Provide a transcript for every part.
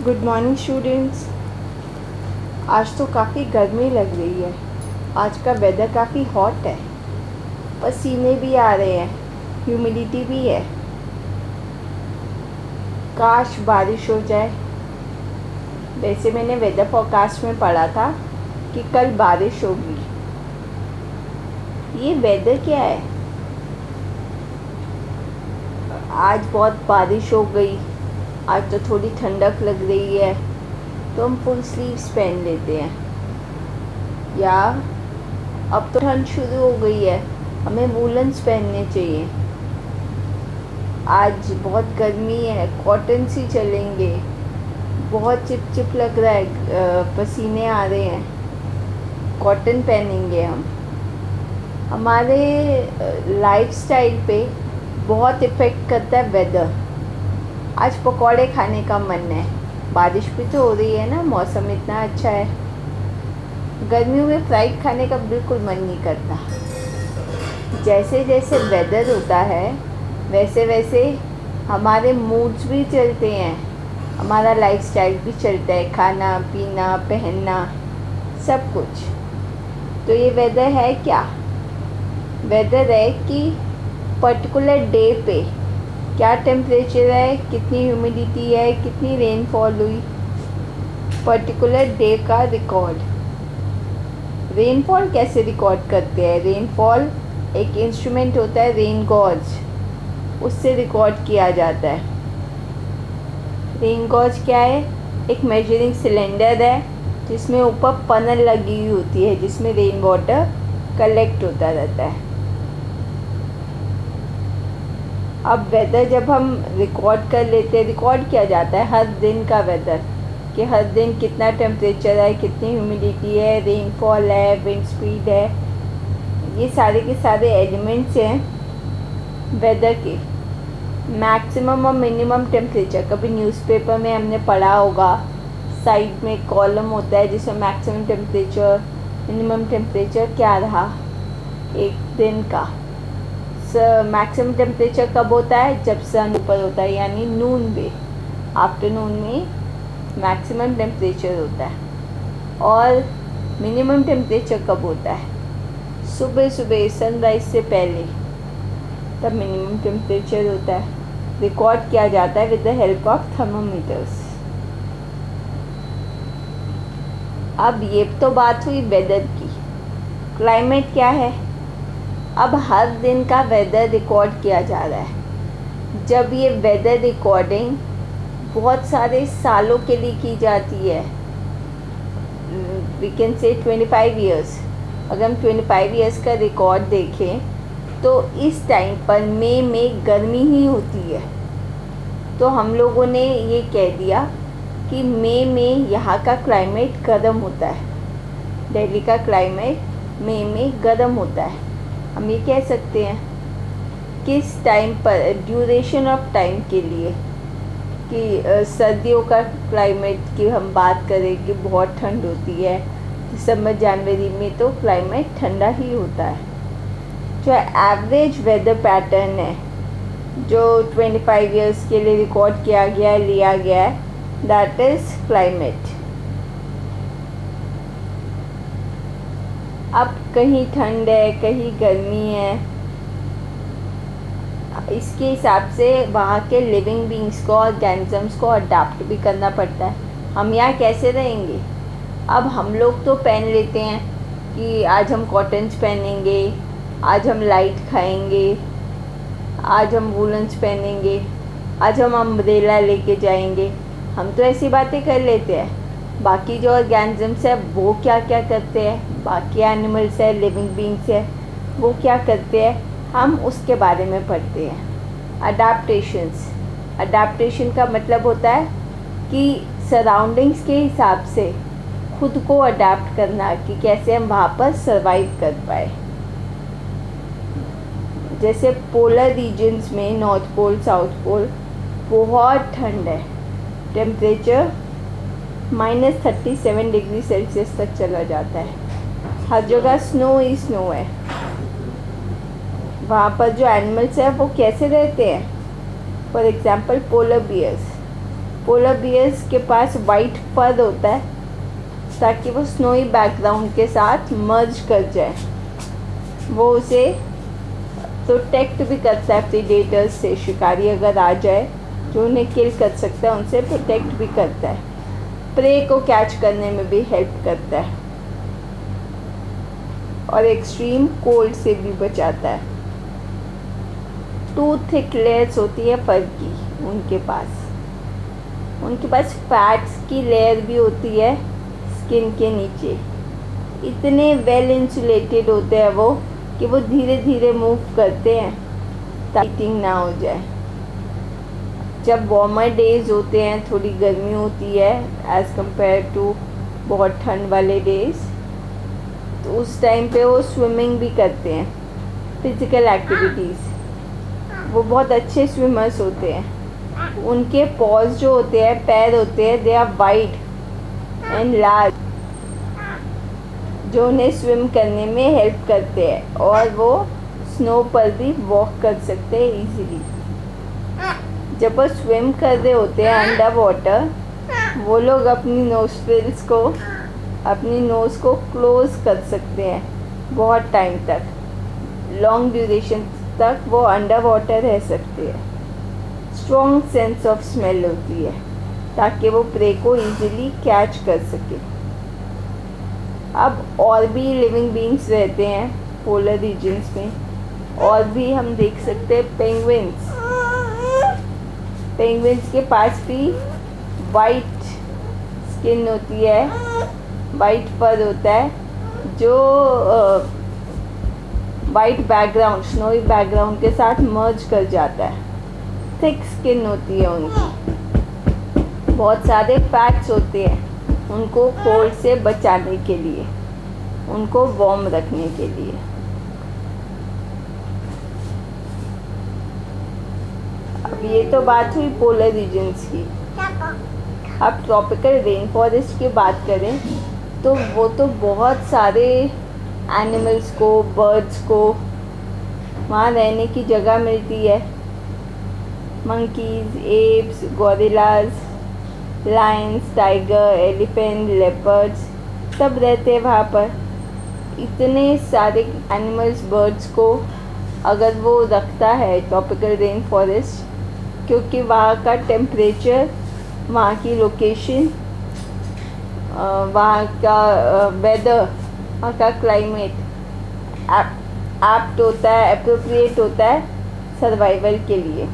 Good morning students. आज तो काफ़ी गर्मी लग रही है। आज का वेदर काफ़ी हॉट है, पसीने भी आ रहे हैं, ह्यूमिडिटी भी है। काश बारिश हो जाए। वैसे मैंने वेदर फोरकास्ट में पढ़ा था कि कल बारिश होगी। ये वेदर क्या है? आज बहुत बारिश हो गई। आज तो थोड़ी ठंडक लग रही है तो हम फुल स्लीव्स पहन लेते हैं, या अब तो ठंड शुरू हो गई है, हमें वूलन्स पहनने चाहिए। आज बहुत गर्मी है, कॉटन सी चलेंगे। बहुत चिपचिप लग रहा है, पसीने आ रहे हैं, कॉटन पहनेंगे हम। हमारे लाइफस्टाइल पे बहुत इफ़ेक्ट करता है वेदर। आज पकौड़े खाने का मन है, बारिश भी तो हो रही है ना, मौसम इतना अच्छा है। गर्मियों में फ्राइड खाने का बिल्कुल मन नहीं करता। जैसे जैसे वेदर होता है वैसे वैसे हमारे मूड्स भी चलते हैं, हमारा लाइफस्टाइल भी चलता है, खाना पीना पहनना सब कुछ। तो ये वेदर है क्या? वेदर है कि पर्टिकुलर डे पे क्या टेम्परेचर है, कितनी ह्यूमिडिटी है, कितनी रेनफॉल हुई, पर्टिकुलर डे का रिकॉर्ड। रेनफॉल कैसे रिकॉर्ड करते हैं? रेनफॉल एक इंस्ट्रूमेंट होता है, रेन गॉज, उससे रिकॉर्ड किया जाता है। रेन गॉज क्या है? एक मेजरिंग सिलेंडर है जिसमें ऊपर पनल लगी हुई होती है, जिसमें रेन वाटर कलेक्ट होता रहता है। अब वेदर जब हम रिकॉर्ड कर लेते हैं, रिकॉर्ड किया जाता है हर दिन का वेदर, कि हर दिन कितना टेम्परेचर है, कितनी ह्यूमिडिटी है, रेनफॉल है, विंड स्पीड है। ये सारे के सारे एलिमेंट्स हैं वेदर के। मैक्सिमम और मिनिमम टेम्परेचर, कभी न्यूज़पेपर में हमने पढ़ा होगा, साइड में कॉलम होता है जिसमें मैक्सिमम टेम्परेचर, मिनिमम टेम्परेचर क्या रहा एक दिन का। मैक्सिमम टेम्परेचर कब होता है? जब सन ऊपर होता है, यानी नून में, आफ्टरनून में मैक्सिमम टेम्परेचर होता है। और मिनिमम टेम्परेचर कब होता है? सुबह सुबह सनराइज से पहले, तब मिनिमम टेम्परेचर होता है। रिकॉर्ड किया जाता है with the help of thermometers. अब ये तो बात हुई वेदर की। क्लाइमेट क्या है? अब हर दिन का वेदर रिकॉर्ड किया जा रहा है। जब ये वेदर रिकॉर्डिंग बहुत सारे सालों के लिए की जाती है, वी कैन से 25 ईयर्स। अगर हम 25 ईयर्स का रिकॉर्ड देखें तो इस टाइम पर मई में गर्मी ही होती है। तो हम लोगों ने ये कह दिया कि मई में यहाँ का क्लाइमेट गर्म होता है, दिल्ली का क्लाइमेट मई में गर्म होता है। हम ये कह सकते हैं किस टाइम पर, ड्यूरेशन ऑफ टाइम के लिए, कि सर्दियों का क्लाइमेट की हम बात करें कि बहुत ठंड होती है, दिसंबर जनवरी में तो क्लाइमेट ठंडा ही होता है। जो एवरेज वेदर पैटर्न है, जो 25 ईयर्स के लिए रिकॉर्ड किया गया है, लिया गया है, दैट इज़ क्लाइमेट। अब कहीं ठंड है, कहीं गर्मी है, इसके हिसाब से वहाँ के लिविंग बींग्स को, ऑर्गेनिजम्स को अडाप्ट भी करना पड़ता है। हम यहाँ कैसे रहेंगे? अब हम लोग तो पहन लेते हैं कि आज हम कॉटन्स पहनेंगे, आज हम लाइट खाएंगे, आज हम वूलन्स पहनेंगे, आज हम अम्ब्रेला लेके जाएंगे। हम तो ऐसी बातें कर लेते हैं। बाकी जो ऑर्गेनिजम्स है वो क्या क्या करते हैं, बाकी एनिमल्स है, लिविंग बींग्स है, वो क्या करते हैं, हम उसके बारे में पढ़ते हैं। अडाप्टेशन का मतलब होता है कि सराउंडिंग्स के हिसाब से खुद को अडाप्ट करना, कि कैसे हम वहाँ पर सर्वाइव कर पाए। जैसे पोलर रीजन्स में, नॉर्थ पोल, साउथ पोल, बहुत ठंड है, टेम्परेचर -37 डिग्री सेल्सियस तक चला जाता है। हर जगह स्नो ही स्नो है। वहाँ पर जो एनिमल्स हैं वो कैसे रहते हैं? For example polar bears, polar bears के पास वाइट फर होता है ताकि वो स्नोई बैकग्राउंड के साथ मर्ज कर जाए। वो उसे प्रोटेक्ट भी करता है प्रीडेटर्स से। शिकारी अगर आ जाए जो उन्हें किल कर सकता है, उनसे प्रोटेक्ट भी करता है। प्रे को कैच करने में भी हेल्प करता है और एक्सट्रीम कोल्ड से भी बचाता है। 2 थिक लेयर्स होती है फर की उनके पास। उनके पास फैट्स की लेयर भी होती है स्किन के नीचे। इतने वेल इंसुलेटेड होते हैं वो कि वो धीरे धीरे मूव करते हैं ताकि हीटिंग ना हो जाए। जब वार्मर डेज होते हैं, थोड़ी गर्मी होती है एज़ कम्पेयर टू बहुत ठंड वाले डेज, तो उस टाइम पे वो स्विमिंग भी करते हैं, फिज़िकल एक्टिविटीज़। वो बहुत अच्छे स्विमर्स होते हैं। उनके पॉज जो होते हैं, पैर होते हैं, they are wide and large, जो उन्हें स्विम करने में हेल्प करते हैं और वो स्नो पर भी वॉक कर सकते हैं इजीली। जब वो स्विम कर रहे होते हैं अंडर वाटर, वो लोग अपनी नोस्ट्रिल्स को, अपनी नोज़ को क्लोज कर सकते हैं बहुत टाइम तक, लॉन्ग ड्यूरेशन तक वो अंडर वाटर रह सकते हैं। स्ट्रॉन्ग सेंस ऑफ स्मेल होती है ताकि वो प्रे को इजीली कैच कर सके। अब और भी लिविंग बीइंग्स रहते हैं पोलर रीजन्स में, और भी हम देख सकते हैं पेंगुइन्स। पेंगुइन्स के पास भी वाइट स्किन होती है, वाइट फर होता है, जो वाइट बैकग्राउंड, स्नोई बैकग्राउंड के साथ मर्ज कर जाता है। थिक स्किन होती है उनकी, बहुत सारे फैट्स होते हैं उनको कोल्ड से बचाने के लिए, उनको वार्म रखने के लिए। अब ये तो बात हुई पोलर रीजन्स की। अब ट्रॉपिकल रेन फॉरेस्ट की बात करें तो वो तो बहुत सारे एनिमल्स को, बर्ड्स को वहाँ रहने की जगह मिलती है। Monkeys, apps, gorillas, Lions, tiger, elephant, leopards सब रहते हैं वहाँ पर। इतने सारे एनिमल्स, बर्ड्स को अगर वो रखता है ट्रॉपिकल रेन फॉरेस्ट, क्योंकि वहाँ का टेम्परेचर, वहाँ की लोकेशन, वहाँ का वेदर, वहाँ का क्लाइमेट एप्ट होता है, एप्रोप्रिएट होता है सर्वाइवल के लिए।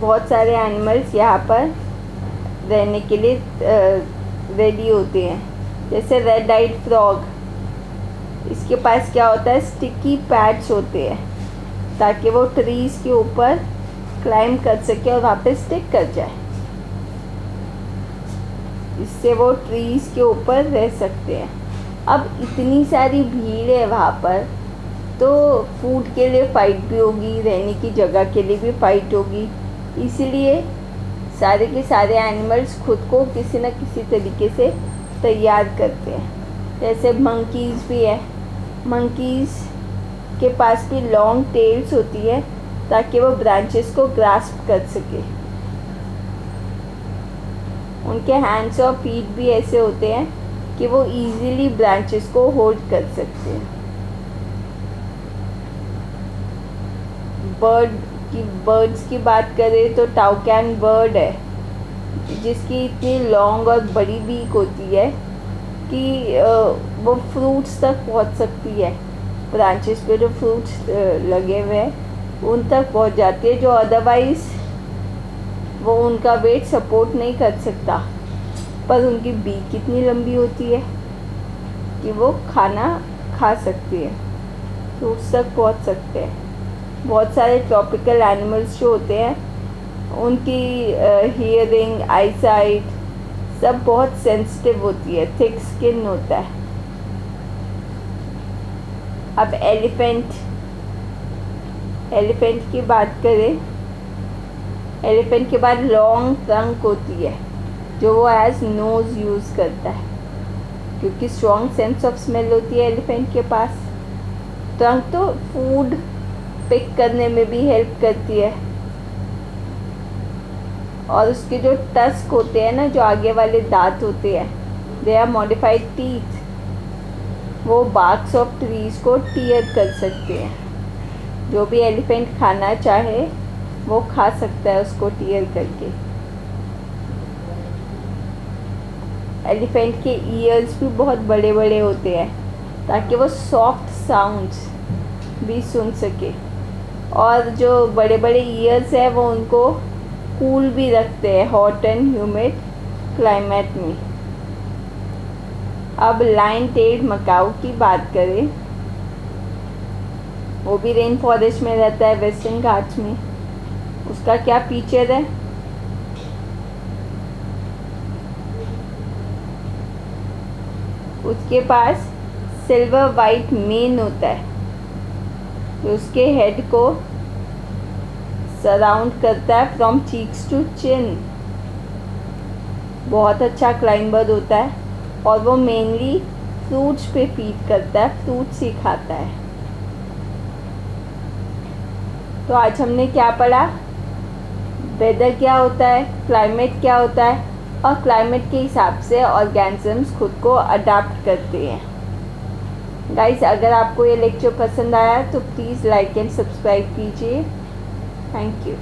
बहुत सारे एनिमल्स यहाँ पर रहने के लिए रेडी होते हैं। जैसे रेड आइड फ्रॉग, इसके पास क्या होता है, स्टिकी पैड्स होते हैं ताकि वो ट्रीज़ के ऊपर क्लाइम कर सके और वहाँ पे स्टिक कर जाए। इससे वो ट्रीज़ के ऊपर रह सकते हैं। अब इतनी सारी भीड़ है वहाँ पर, तो फूड के लिए फ़ाइट भी होगी, रहने की जगह के लिए भी फ़ाइट होगी। इसीलिए सारे के सारे एनिमल्स खुद को किसी न किसी तरीके से तैयार करते हैं। जैसे मंकीज़ भी है, मंकीज़ के पास भी लॉन्ग टेल्स होती है ताकि वो ब्रांचेस को ग्रास्प कर सके। उनके हैंड्स और फीट भी ऐसे होते हैं कि वो इजीली ब्रांचेस को होल्ड कर सकते हैं। बर्ड्स की बात करें तो टाउकैन बर्ड है, जिसकी इतनी लॉन्ग और बड़ी बीक होती है कि वो फ्रूट्स तक पहुंच सकती है। ब्रांचेस पे जो फ्रूट्स लगे हुए हैं उन तक पहुंच जाती है, जो अदरवाइज़ वो उनका वेट सपोर्ट नहीं कर सकता। पर उनकी बीक कितनी लंबी होती है कि वो खाना खा सकती है, फ्रूट्स तक पहुंच सकते हैं। बहुत सारे ट्रॉपिकल एनिमल्स जो होते हैं उनकी हियरिंग, आईसाइट सब बहुत सेंसिटिव होती है, थिक स्किन होता है। अब एलिफेंट की बात करें, एलिफेंट के बाद लॉन्ग ट्रंक होती है जो वो एज नोज़ यूज़ करता है, क्योंकि स्ट्रॉन्ग सेंस ऑफ स्मेल होती है एलिफेंट के पास। ट्रंक तो फूड पिक करने में भी हेल्प करती है, और उसके जो टस्क होते हैं ना, जो आगे वाले दांत होते हैं, दे आर मॉडिफाइड टीथ, वो बार्क्स ऑफ ट्रीज़ को टीयर कर सकते हैं। जो भी एलिफेंट खाना चाहे वो खा सकता है उसको टीयर करके। एलिफेंट के ईयर्स भी बहुत बड़े बड़े होते हैं ताकि वो सॉफ्ट साउंड्स भी सुन सके, और जो बड़े बड़े ईयर्स है वो उनको कूल भी रखते हैं हॉट एंड ह्यूमिड क्लाइमेट में। अब लाइन टेल्ड मकाऊ की बात करें, वो भी रेन फॉरेस्ट में रहता है, वेस्टर्न घाट्स में। उसका क्या फीचर है? उसके पास सिल्वर वाइट मेन होता है जो उसके हेड को सराउंड करता है फ्रॉम चीक्स टू चिन। बहुत अच्छा क्लाइंबर होता है और वो मेनली फ्रूट्स पे फीड करता है, फ्रूट्स ही खाता है। तो आज हमने क्या पढ़ा? वेदर क्या होता है, क्लाइमेट क्या होता है, और क्लाइमेट के हिसाब से ऑर्गेनिजम्स खुद को अडाप्ट करते हैं। गाइस, अगर आपको ये लेक्चर पसंद आया तो प्लीज़ लाइक एंड सब्सक्राइब कीजिए। Thank you.